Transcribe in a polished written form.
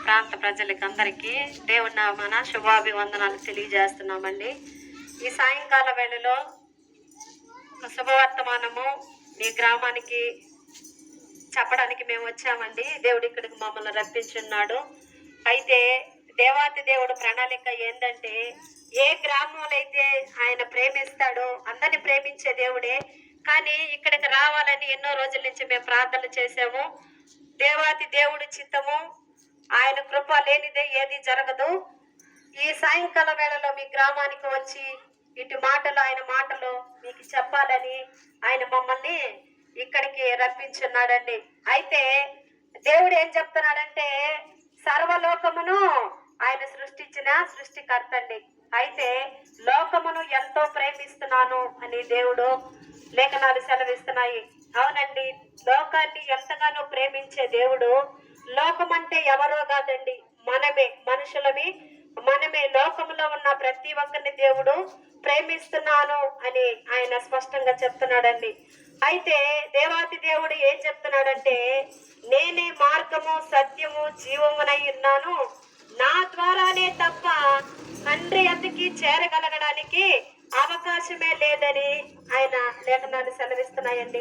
ప్రాంత ప్రజలకి అందరికీ దేవుని నామాన శుభాభివందనాలు తెలియజేస్తున్నామండి. ఈ సాయంకాల వేళలో ఒక శుభవర్తమానము మీ గ్రామానికి చెప్పడానికి మేము వచ్చామండి. దేవుడు ఇక్కడికి మమ్మల్ని రప్పించున్నాడు. అయితే దేవాతి దేవుడు ప్రణాళిక ఏంటంటే, ఏ గ్రామంలో అయితే ఆయన ప్రేమిస్తాడో అందరిని ప్రేమించే దేవుడే. కానీ ఇక్కడికి రావాలని ఎన్నో రోజుల నుంచి మేము ప్రార్థన చేసాము. దేవాతి దేవుడి చిత్తము, ఆయన కృప లేనిదే ఏది జరగదు. ఈ సాయంకాల వేళలో మీ గ్రామానికి వచ్చి ఇటు మాటలు ఆయన మాటలు మీకు చెప్పాలని ఆయన మమ్మల్ని ఇక్కడికి రప్పించున్నాడండి. అయితే దేవుడు ఏం చెప్తున్నాడంటే, సర్వలోకమును ఆయన సృష్టించిన సృష్టికర్త అండి. అయితే లోకమును ఎంతో ప్రేమిస్తున్నాను అని దేవుడు లేఖనాలు సెలవిస్తున్నాయి. అవునండి, లోకాన్ని ఎంతగానో ప్రేమించే దేవుడు. లోకం అంటే ఎవరో కాదండి, మనమే, మనుషులమి మనమే. లోకంలో ఉన్న ప్రతి ఒక్కరిని దేవుడు ప్రేమిస్తున్నాను అని ఆయన స్పష్టంగా చెప్తున్నాడండి. అయితే దేవాతి దేవుడు ఏం చెప్తున్నాడంటే, నేనే మార్గము సత్యము జీవమునై ఉన్నాను, నా ద్వారానే తప్ప తండ్రి అద్దకి చేరగలగడానికి అవకాశమే లేదని ఆయన లేఖనాలు సెలవిస్తున్నాయండి.